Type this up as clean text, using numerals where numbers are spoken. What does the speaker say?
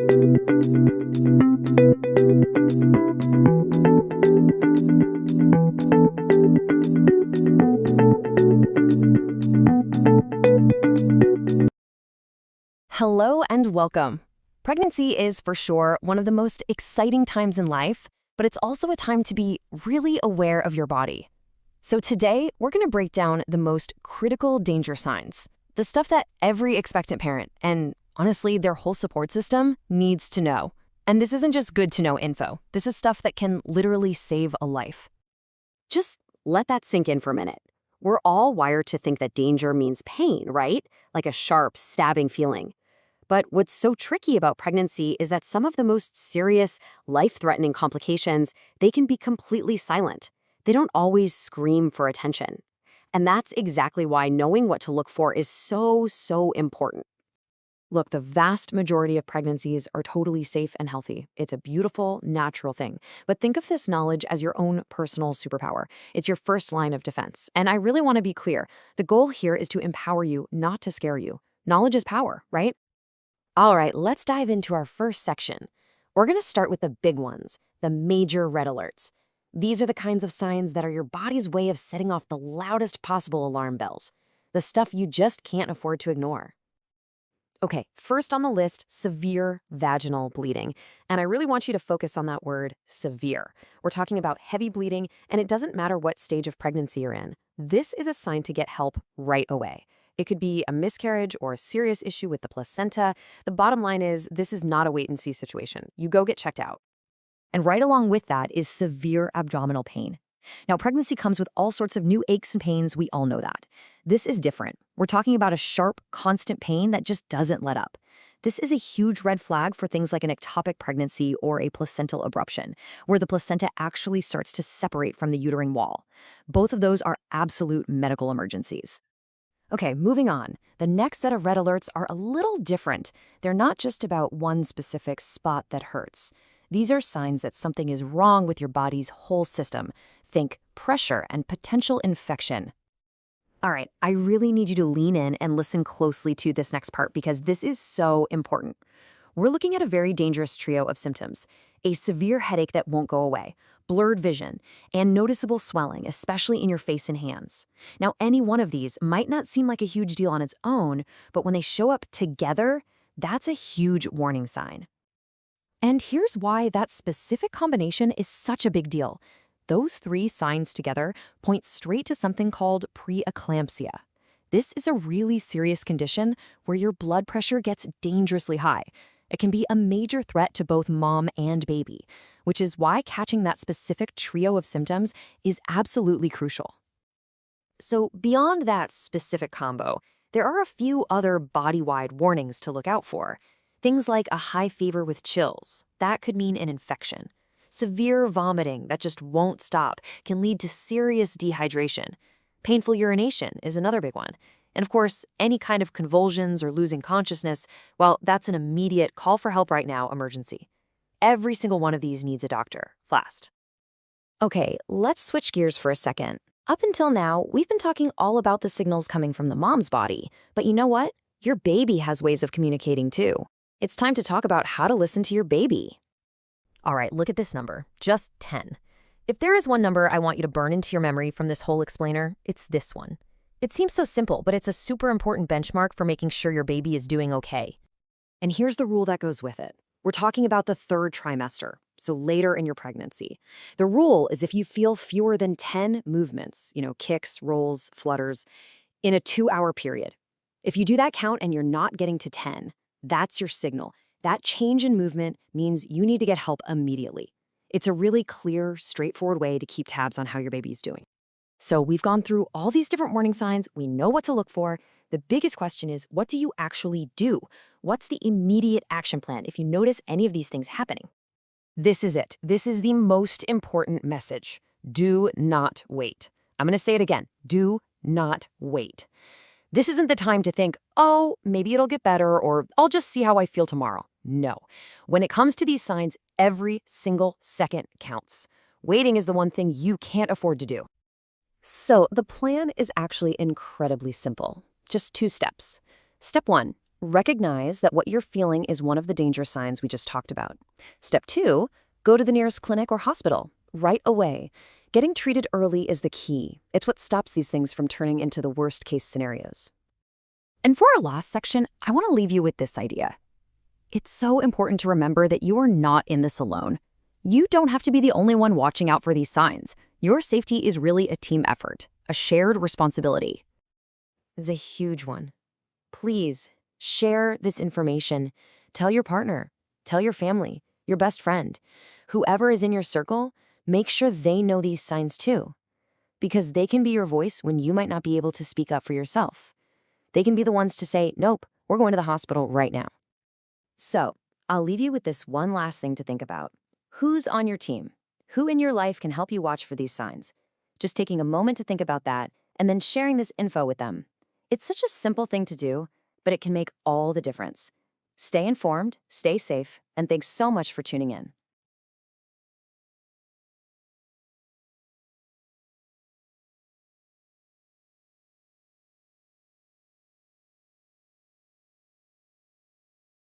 Hello and welcome. Pregnancy is for sure one of the most exciting times in life, but it's also a time to be really aware of your body. So today, we're going to break down the most critical danger signs, the stuff that every expectant parent, and honestly, their whole support system, needs to know. And this isn't just good to know info. This is stuff that can literally save a life. Just let that sink in for a minute. We're all wired to think that danger means pain, right? Like a sharp, stabbing feeling. But what's so tricky about pregnancy is that some of the most serious, life-threatening complications, they can be completely silent. They don't always scream for attention. And that's exactly why knowing what to look for is so important. Look, the vast majority of pregnancies are totally safe and healthy. It's a beautiful, natural thing. But think of this knowledge as your own personal superpower. It's your first line of defense. And I really want to be clear. The goal here is to empower you, not to scare you. Knowledge is power, right? All right, let's dive into our first section. We're going to start with the big ones, the major red alerts. These are the kinds of signs that are your body's way of setting off the loudest possible alarm bells, the stuff you just can't afford to ignore. Okay, first on the list, severe vaginal bleeding. And I really want you to focus on that word, severe. We're talking about heavy bleeding, and it doesn't matter what stage of pregnancy you're in. This is a sign to get help right away. It could be a miscarriage or a serious issue with the placenta. The bottom line is this is not a wait-and-see situation. You go get checked out. And right along with that is severe abdominal pain. Now, pregnancy comes with all sorts of new aches and pains. We all know that. This is different. We're talking about a sharp, constant pain that just doesn't let up. This is a huge red flag for things like an ectopic pregnancy or a placental abruption, where the placenta actually starts to separate from the uterine wall. Both of those are absolute medical emergencies. Okay, moving on. The next set of red alerts are a little different. They're not just about one specific spot that hurts. These are signs that something is wrong with your body's whole system. Think pressure and potential infection. All right, I really need you to lean in and listen closely to this next part because this is so important. We're looking at a very dangerous trio of symptoms: a severe headache that won't go away, blurred vision, and noticeable swelling, especially in your face and hands. Now, any one of these might not seem like a huge deal on its own, but when they show up together, that's a huge warning sign. And here's why that specific combination is such a big deal. Those three signs together point straight to something called preeclampsia. This is a really serious condition where your blood pressure gets dangerously high. It can be a major threat to both mom and baby, which is why catching that specific trio of symptoms is absolutely crucial. So beyond that specific combo, there are a few other body-wide warnings to look out for. Things like a high fever with chills. That could mean an infection. Severe vomiting that just won't stop can lead to serious dehydration. Painful urination is another big one. And of course, any kind of convulsions or losing consciousness, well, that's an immediate call for help right now emergency. Every single one of these needs a doctor, fast. Okay, let's switch gears for a second. Up until now, we've been talking all about the signals coming from the mom's body. But you know what? Your baby has ways of communicating too. It's time to talk about how to listen to your baby. All right, look at this number, just 10. If there is one number I want you to burn into your memory from this whole explainer, it's this one. It seems so simple, but it's a super important benchmark for making sure your baby is doing okay. And here's the rule that goes with it. We're talking about the third trimester, so later in your pregnancy. The rule is if you feel fewer than 10 movements, kicks, rolls, flutters, in a 2-hour period. If you do that count and you're not getting to 10, that's your signal. That change in movement means you need to get help immediately. It's a really clear, straightforward way to keep tabs on how your baby's doing. So we've gone through all these different warning signs. We know what to look for. The biggest question is, what do you actually do? What's the immediate action plan if you notice any of these things happening? This is it. This is the most important message. Do not wait. I'm going to say it again. Do not wait. This isn't the time to think, oh, maybe it'll get better, or I'll just see how I feel tomorrow. No. When it comes to these signs, every single second counts. Waiting is the one thing you can't afford to do. So the plan is actually incredibly simple. Just 2 steps. Step 1, Recognize that what you're feeling is one of the danger signs we just talked about. Step 2, go to the nearest clinic or hospital right away. Getting treated early is the key. It's what stops these things from turning into the worst-case scenarios. And for our last section, I want to leave you with this idea. It's so important to remember that you are not in this alone. You don't have to be the only one watching out for these signs. Your safety is really a team effort, a shared responsibility. This is a huge one. Please share this information. Tell your partner, tell your family, your best friend, whoever is in your circle. Make sure they know these signs too, because they can be your voice when you might not be able to speak up for yourself. They can be the ones to say, nope, we're going to the hospital right now. So, I'll leave you with this one last thing to think about. Who's on your team? Who in your life can help you watch for these signs? Just taking a moment to think about that and then sharing this info with them. It's such a simple thing to do, but it can make all the difference. Stay informed, stay safe, and thanks so much for tuning in.